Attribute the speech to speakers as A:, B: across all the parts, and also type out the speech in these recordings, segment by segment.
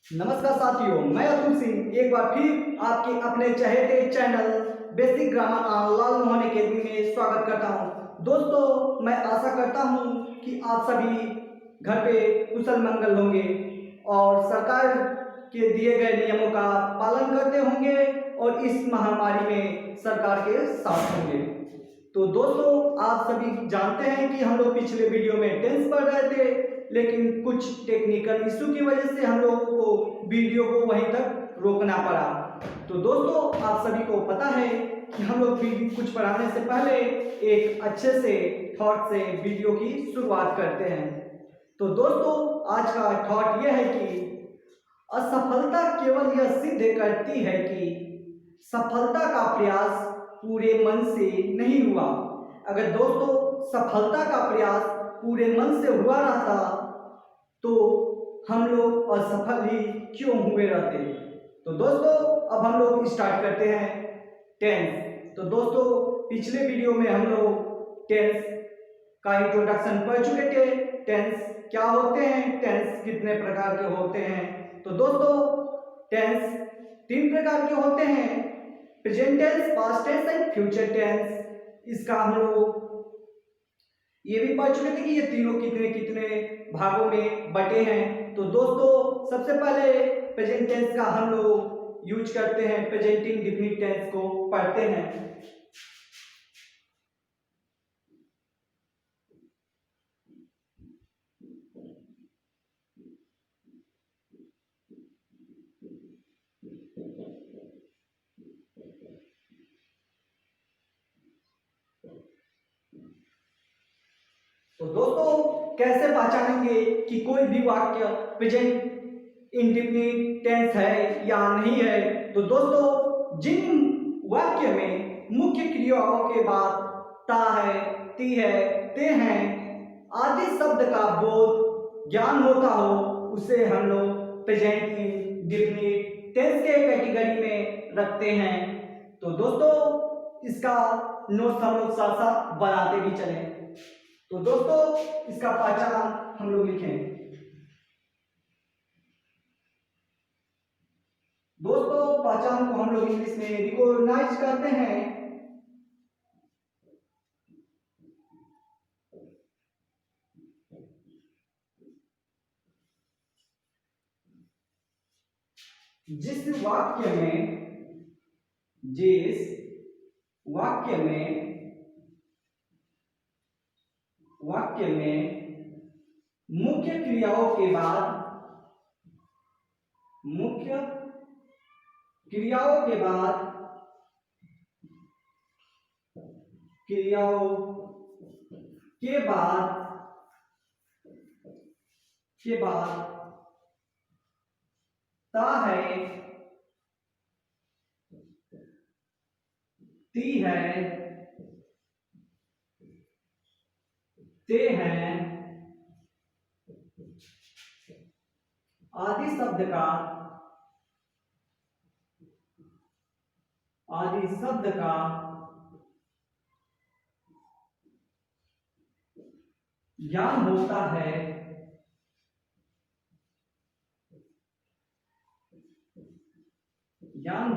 A: नमस्कार साथियों, मैं अतुल सिंह एक बार फिर आपके अपने चहेते channel basic grammar on Lal Mohan academy में स्वागत करता हूं। दोस्तों, मैं आशा करता हूं कि आप सभी घर पे कुशल मंगल होंगे और सरकार के दिए गए नियमों का पालन करते होंगे और इस महामारी में सरकार के साथ होंगे। तो दोस्तों, आप सभी जानते हैं कि हम लोग पिछले वीडियो में टेंस पढ़ रहे थे, लेकिन कुछ टेक्निकल इशू की वजह से हम लोगों को वीडियो को वहीं तक रोकना पड़ा। तो दोस्तों, आप सभी को पता है कि हम लोग वीडियो कुछ पढ़ाने से पहले एक अच्छे से थॉट से वीडियो की शुरुआत करते हैं। तो दोस्तों, आज का थॉट यह है कि असफलता केवल यह सिद्ध करती है कि सफलता का प्रयास पूरे मन से नहीं हुआ। अगर दोस्तों सफलता का प्रयास पूरे मन से हुआ रहता तो हम लोग असफल ही क्यों हुए रहते। तो दोस्तों, अब हम लोग स्टार्ट करते हैं टेंस। तो दोस्तों, पिछले वीडियो में हम लोग टेंस का इंट्रोडक्शन पढ़ चुके थे। टेंस क्या होते हैं, टेंस कितने प्रकार के होते हैं। तो दोस्तों, टेंस तीन प्रकार के होते हैं, present tense, past tense and future tense. इसका हम लोग ये भी पढ़ चुके थे कि ये तीनों कितने कितने भागों में बटे हैं। तो दोस्तों, सबसे पहले प्रेजेंट टेंस का हम लोग यूज करते हैं, प्रेजेंट इंडेफिनिट टेंस को पढ़ते हैं। तो दोस्तों, कैसे पहचानेंगे कि कोई भी वाक्य प्रेजेंट इंडेफिनिट टेंस है या नहीं है। तो दोस्तों, जिन वाक्य में मुख्य क्रियाओं के बाद ता है, ती है, ते हैं आदि शब्द का बोध ज्ञान होता हो, उसे हम लोग प्रेजेंट इंडेफिनिट टेंस के कैटेगरी में रखते हैं। तो दोस्तों, इसका नोट्स हम लोग साथ साथ बनाते भी चलें। तो दोस्तों, इसका पहचान हम लोग लिखें। दोस्तों, पहचान को हम लोग इंग्लिश में रिकॉग्नाइज करते हैं। जिस वाक्य में मुख्य क्रियाओं के बाद ता है, ती है, ते हैं आदि शब्द का ज्ञान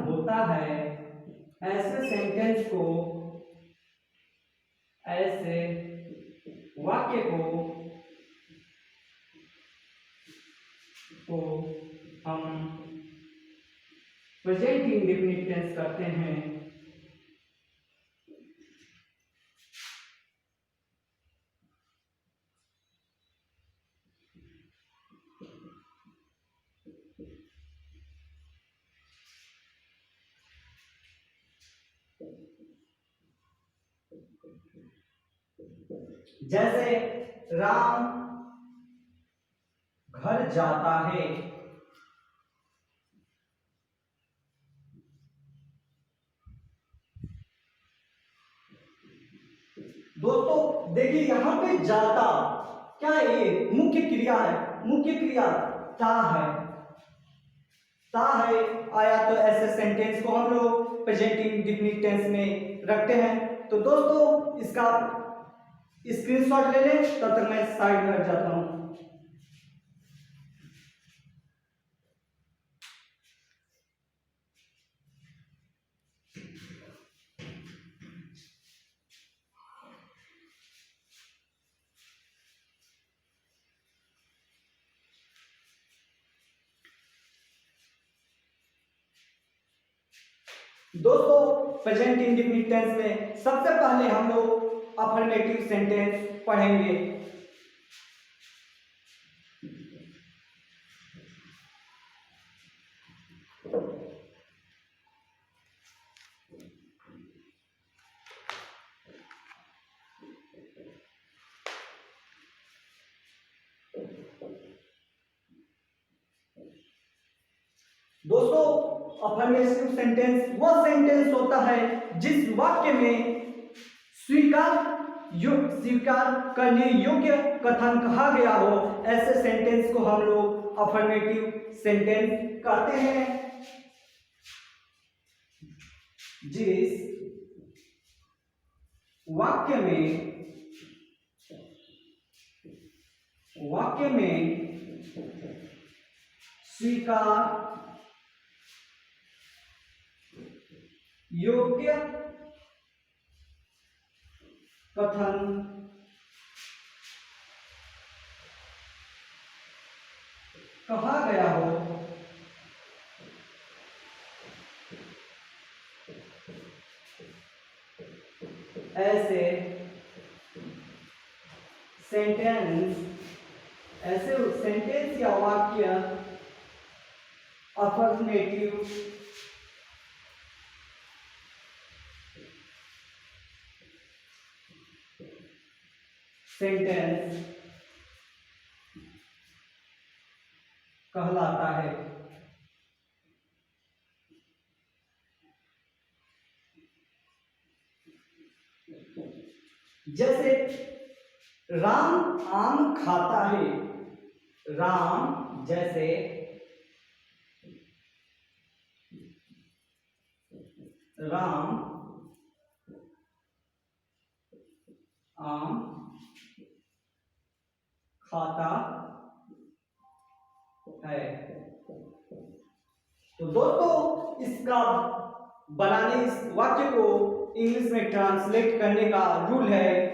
A: होता है। ऐसे सेंटेंस को, ऐसे वाक्य को हम प्रेजेंट इंडेफिनिट टेंस करते हैं। जैसे राम घर जाता है। दोस्तों देखिए, यहां पे जाता क्या है, ये मुख्य क्रिया है। मुख्य क्रिया ता है, आया तो ऐसे सेंटेंस को हम लोग प्रेजेंट इंडेफिनिट टेंस में रखते हैं। तो दोस्तों, इसका स्क्रीनशॉट ले लें, तब तक मैं साइड में हट जाता हूं। दोस्तों प्रेजेंट इंडेफिनिट टेंस में सबसे पहले हम लोग अफर्मेटिव सेंटेंस पढ़ेंगे। दोस्तों अफर्मेटिव सेंटेंस वह सेंटेंस होता है जिस वाक्य में स्वीकार करने योग्य कथन कहा गया हो, ऐसे सेंटेंस को हम लोग अफर्मेटिव सेंटेंस कहते हैं। जिस वाक्य में स्वीकार योग्य कथन कहा गया हो, ऐसे सेंटेंस या वाक्य अफर्मेटिव सेंटेंस कहलाता है। जैसे राम आम खाता है, राम जैसे राम आम खाता है। तो दोस्तों इसका बनाने, इस वाक्य को इंग्लिश में ट्रांसलेट करने का रूल है,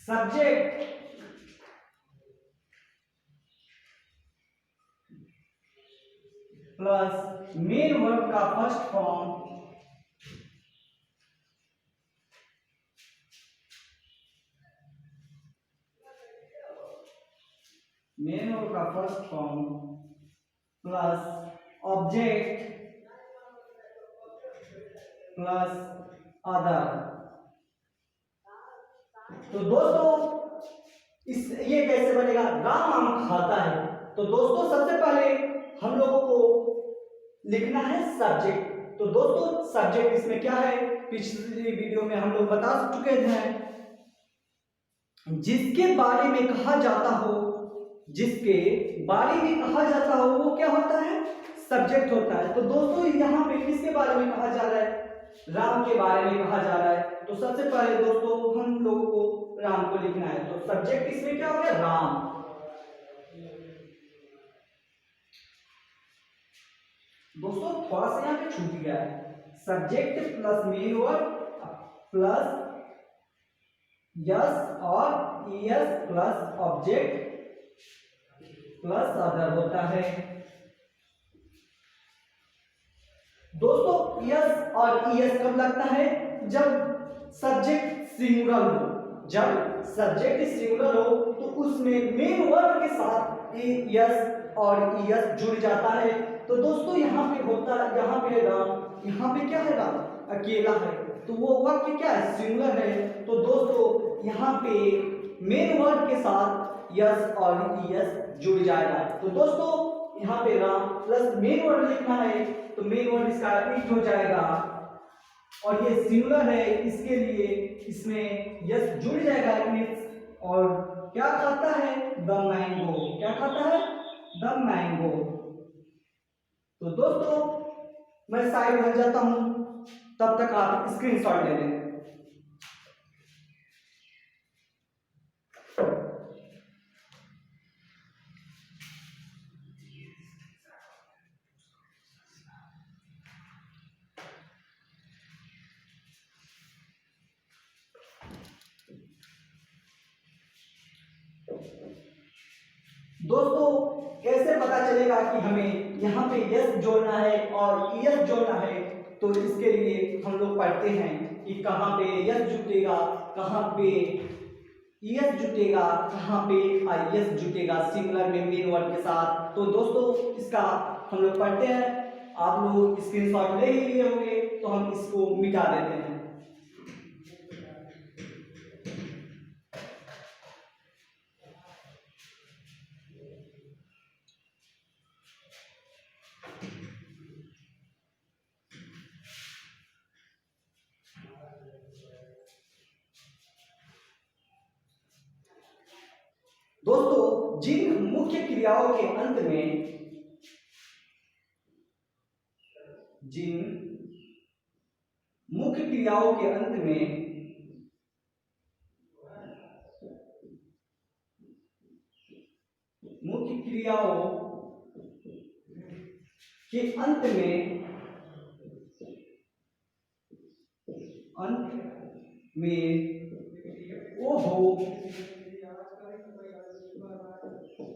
A: सब्जेक्ट प्लस मेन वर्ब का first form plus object plus other. तो दोस्तों ये कैसे बनेगा? राम आम खाता है। तो दोस्तों सबसे पहले हम लोगों को लिखना है सब्जेक्ट। तो दोस्तों सब्जेक्ट इसमें क्या है, पिछली वीडियो में हम लोग बता चुके हैं, जिसके बारे में कहा जाता हो, वो क्या होता है? सब्जेक्ट होता है। तो दोस्तों यहाँ पे किसके बारे में कहा जा रहा है? राम के बारे में कहा जा रहा है। तो सबसे पहले दोस्तों हम लोगों को राम को लिखना है। तो सब्जेक्ट इसमें क्या हो गया? राम। दोस्तों थोड़ा सा यहाँ पे छूट गया है, subject plus main verb plus s और es plus object plus other होता है। दोस्तों यस और ईएस कब लगता है? जब सब्जेक्ट सिंगुलर हो। जब सब्जेक्ट सिंगुलर हो तो उसमें मेन वर्ब के साथ यस और ईएस जुड़ जाता है। तो दोस्तों यहाँ पे होता है, यहाँ पे राम, यहाँ पे क्या है? राम अकेला है, तो वो वाक्य क्या है? सिंगुलर है। तो दोस्तों यहाँ पे मेन वर्ब के साथ यस और ईएस जुड़ जाएगा। तो दोस्तों यहाँ पे राम प्लस मेन वर्ब लिखना है, तो मेन वर्ब इसका इट हो जाएगा, और ये सिंगुलर है इसके लिए इसमें यस जुड़ जाएगा इट। और क्या खाता है? The mango. क्या खाता है? The mango. तो दोस्तों मैं साइड बन जाता हूं, तब तक आप स्क्रीनशॉट ले लें। दोस्तों कैसे पता चलेगा कि हमें यहाँ पे यस जोड़ना है और यस जोड़ना है? तो इसके लिए हम लोग पढ़ते हैं कि कहाँ पे यस जुटेगा, कहाँ पे ईएस जुटेगा, कहाँ पे आईएस जुटेगा सिंगुलर में मेन वर्ड के साथ। तो दोस्तों इसका हम लोग पढ़ते हैं। आप लोग स्क्रीनशॉट ले ही लिए होंगे, तो हम इसको मिटा देते हैं। दोस्तों जिन मुख्य क्रियाओं के अंत में मुख्य क्रियाओं के अंत में ओ हो,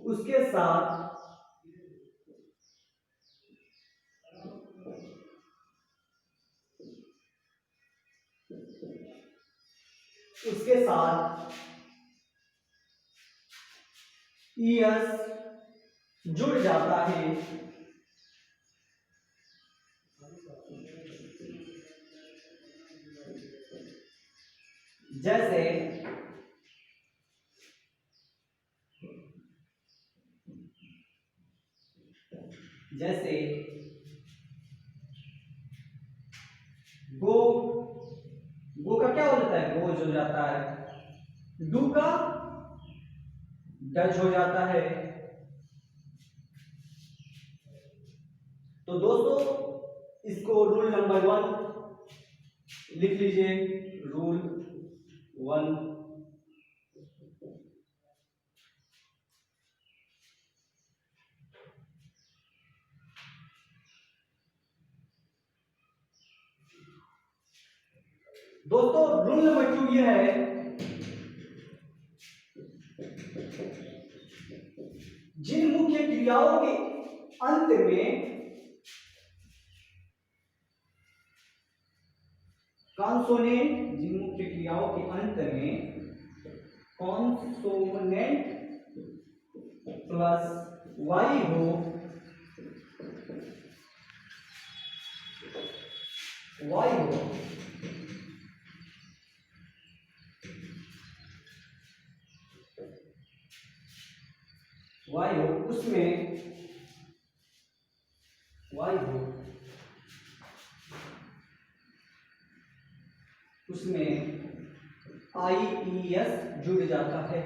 A: उसके साथ ईएस जुड़ जाता है। जैसे गो, गो का क्या हो जाता है? गोज हो जाता है। डू का डज हो जाता है। तो दोस्तों इसको रूल नंबर 1 लिख लीजिए। रूल 1, दोस्तों रूल नंबर 2 ये है, जिन मुख्य क्रियाओं के अंत में कॉन्सोनेंट, जिन मुख्य क्रियाओं के अंत में कॉन्सोनेंट प्लस वाई हो, उसमें आईईएस जुड़ जाता है।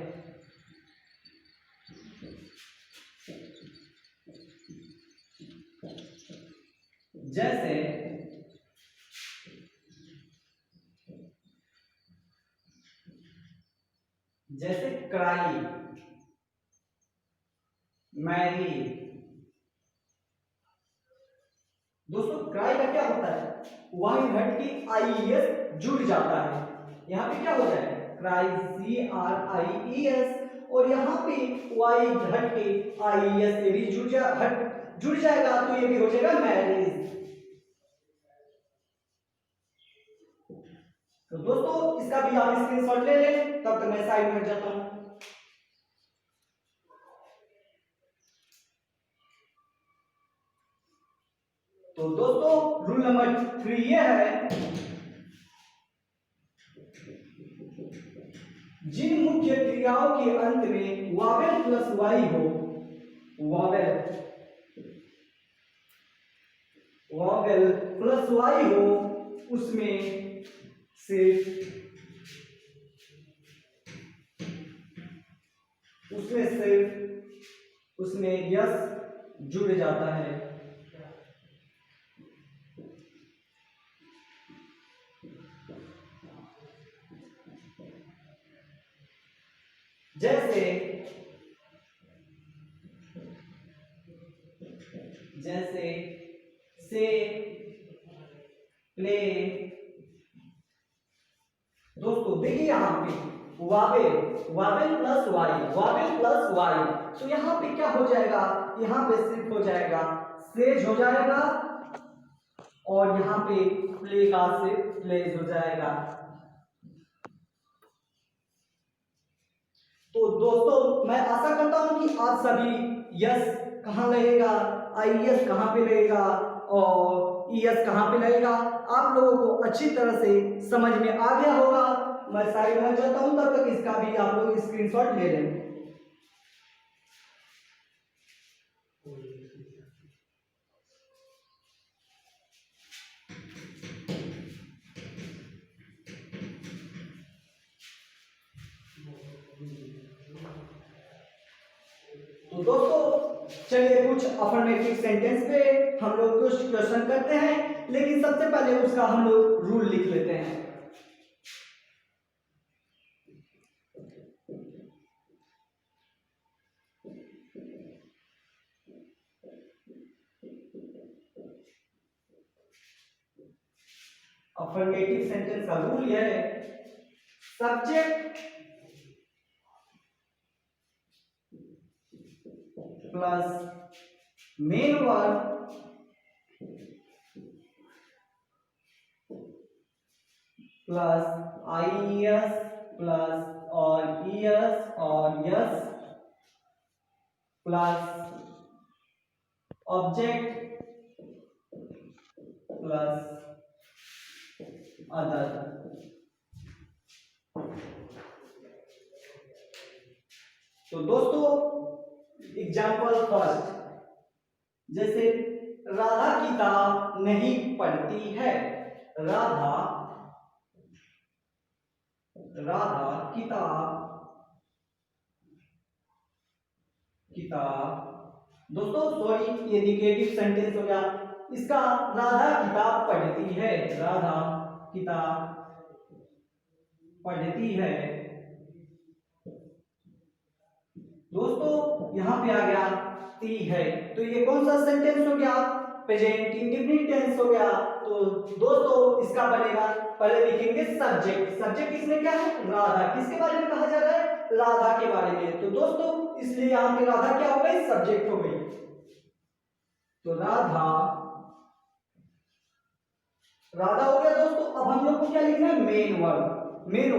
A: जैसे क्राई, मैरी। दोस्तों क्राई का क्या होता है? वाई घट के आईएस जुड़ जाता है। यहाँ पे क्या होता है? क्राई CRIES, और यहाँ पे वाई घट के आईएस से भी जुड़ जाएगा, तो ये भी हो जाएगा मैरिज। तो दोस्तों इसका भी आप स्क्रीनशॉट ले लें, तब तक मैं साइड में हट जाता हूं। तो दोस्तों रूल नंबर 3 ये है, जिन मुख्य क्रियाओं के अंत में वावेल प्लस वाई हो, वावेल प्लस वाई हो, उसमें सिर्फ उसमें यस जुड़ जाता है। जैसे से, प्ले। दोस्तों देखिए यहाँ पे वावेल प्लस वाई, तो यहाँ पे क्या हो जाएगा? यहाँ पे शिफ्ट हो जाएगा, स्लेज हो जाएगा और यहाँ पे प्ले का से प्लेज हो जाएगा। तो दोस्तों मैं आशा करता हूं कि आप सभी यस कहाँ लगेगा, IES कहाँ पे लगेगा और ES कहाँ पे लगेगा आप लोगों को अच्छी तरह से समझ में आ गया होगा। मैं साइड में जाता हूं, तब तक इसका भी आप लोग स्क्रीनशॉट ले लें। तो दोस्तों चलिए कुछ अफर्मेटिव सेंटेंस पे हम लोग कुछ क्वेश्चन करते हैं, लेकिन सबसे पहले उसका हम लोग रूल लिख लेते हैं। अफर्मेटिव सेंटेंस का रूल यह है, subject plus main verb plus IES plus और ES और yes plus object plus other. तो दोस्तों एग्जाम्पल फर्स्ट, जैसे राधा किताब नहीं पढ़ती है। राधा किताब दोस्तों सॉरी ये निगेटिव सेंटेंस हो गया, इसका राधा किताब पढ़ती है। राधा किताब पढ़ती है। दोस्तों यहां पे आ गया ती है, तो ये कौन सा सेंटेंस हो गया, प्रेजेंट इंडेफिनिट टेंस हो गया। तो दोस्तों इसका बनेगा, पहले लिखेंगे सब्जेक्ट। सब्जेक्ट इसमें क्या है, राधा। किसके बारे में कहा जा रहा है, राधा के बारे में। तो दोस्तों इसलिए यहां पे राधा क्या हो गई, सब्जेक्ट हो गई। तो राधा हो गया दोस्तों। अब हम लोग को क्या लिखना है, मेन वर्ब। मेन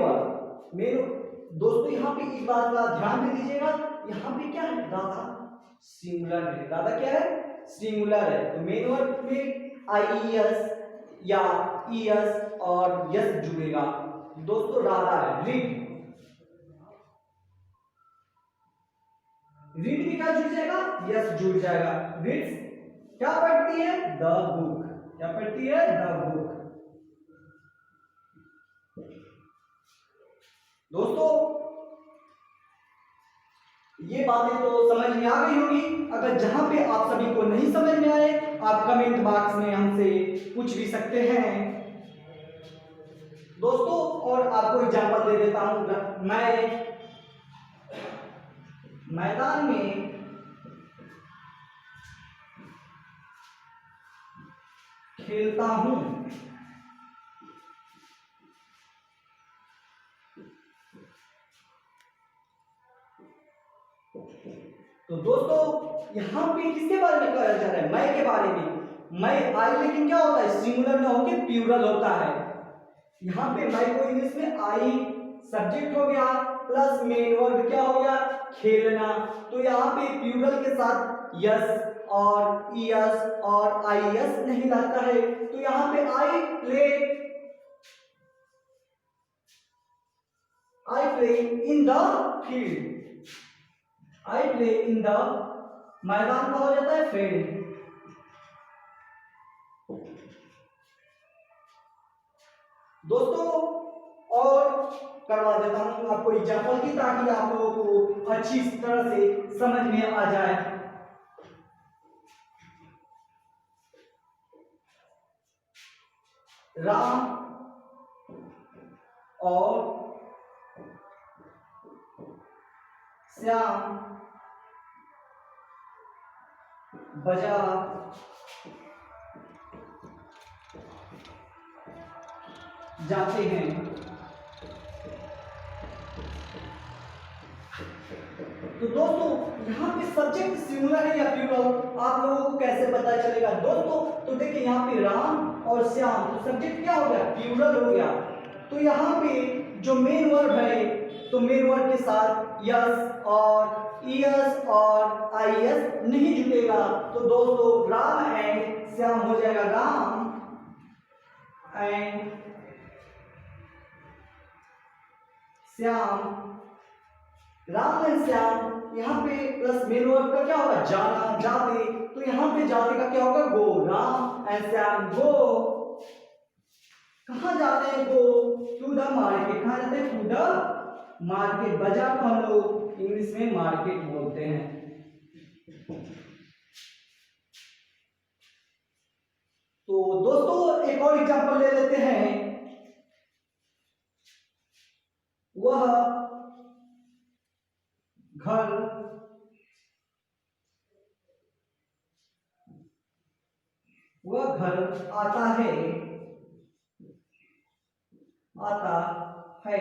A: दोस्तों यहाँ पे एक बात का ध्यान दे दीजिएगा, यहाँ पे क्या है, राधा सिंगुलर है। राधा क्या है, सिंगुलर है। तो मेन वर्ब में IES या ES और यस जुड़ेगा। दोस्तों राधा है, रीड भी क्या जुड़ जाएगा, यस जुड़ जाएगा। रीड्स क्या पढ़ती है, द बुक। क्या पढ़ती है, द बुक। दोस्तों ये बातें तो समझ में आ गई होगी। अगर जहां पे आप सभी को नहीं समझ में आए, आप कमेंट बॉक्स में हमसे पूछ भी सकते हैं दोस्तों। और आपको एग्जांपल दे देता हूं, मैं मैदान में खेलता हूं। तो दोस्तों यहां पे किसके बारे में कहा जा रहा है, मैं के बारे में। मैं आई लेकिन क्या होता है, सिंगुलर ना होके प्लूरल होता है। यहां पे मैं को इंग्लिश में आई सब्जेक्ट हो गया प्लस मेन वर्ब क्या हो गया, खेलना। तो यहाँ पे प्लूरल के साथ यस और ES और IES नहीं लगता है। तो यहाँ पे I play in the field. I play in the मैदान का हो जाता है फील्ड। दोस्तों और करवा देता हूं आपको एग्जांपल की, ताकि आप लोगों को अच्छी तरह से समझ में आ जाए। राम और श्याम बाजार जाते हैं। तो दोस्तों यहाँ पे सब्जेक्ट सिंगुलर है या प्लूरल आप लोगों को कैसे पता चलेगा दोस्तों? तो देखिए यहाँ पे राम और श्याम, तो सब्जेक्ट क्या हो गया? प्लूरल हो गया। तो यहाँ पे जो मेन वर्ब है, तो मेन वर्ब के साथ यस और ईएस और आईएस नहीं जुड़ेगा। तो दोस्तों राम एंड श्याम हो जाएगा राम एंड श्याम, राम एंड श्याम। यहाँ पे प्लस मेन वर्ब का क्या होगा? जाना, जाते। तो यहाँ पे जाते का क्या होगा? Go. Ram and Shyam go. कहाँ जाते हैं? Go to the market. कहाँ जाते हैं? To the market. बाजार को हम लोग इंग्लिश में मार्केट बोलते हैं। तो दोस्तों एक और एग्जांपल ले लेते हैं। वह घर आता है।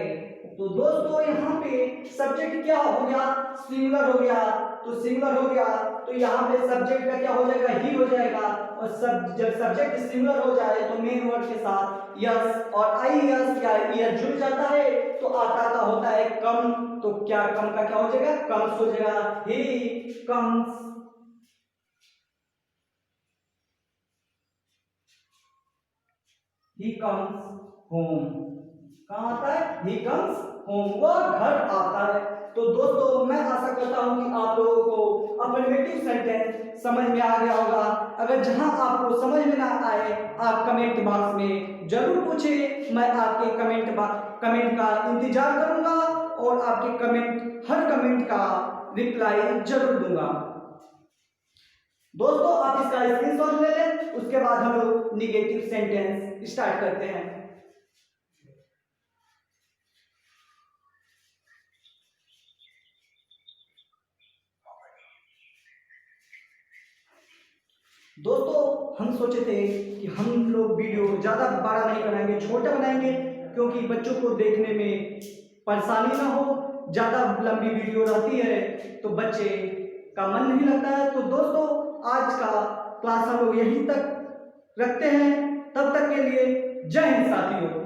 A: तो दोस्तों यहाँ पे सब्जेक्ट क्या हो गया? सिंगुलर हो गया। तो सिंगुलर हो गया तो यहाँ पे सब्जेक्ट का क्या हो जाएगा? ही हो जाएगा। और जब सब्जेक्ट सिंगुलर हो जाए तो मेन वर्ड के साथ यस और आई यस या ईएस जुड़ जाता है। तो आता का होता है कम। तो क्या कम का क्या हो जाएगा? कम्स हो जाएगा। He comes. He comes home। कहाँ आता है? He comes home। वह घर आता है। तो दोस्तों मैं आशा करता हूँ कि आप लोगों को अफर्मेटिव सेंटेंस समझ में आ गया होगा। अगर जहां आपको समझ में ना आए आप कमेंट बॉक्स में जरूर पूछें। मैं आपके कमेंट का इंतजार करूंगा और आपके हर कमेंट का रिप्लाई जरूर दूंगा। दोस्तों आप इसका स्क्रीनशॉट ले लें, उसके बाद हम लोग निगेटिव सेंटेंस स्टार्ट करते हैं। दोस्तों हम सोचे थे कि हम लोग वीडियो ज़्यादा बड़ा नहीं बनाएंगे, छोटा बनाएंगे, क्योंकि बच्चों को देखने में परेशानी ना हो। ज़्यादा लंबी वीडियो रहती है तो बच्चे का मन नहीं लगता है। तो दोस्तों आज का क्लास हम लोग यहीं तक रखते हैं। तब तक के लिए जय हिंद साथियों।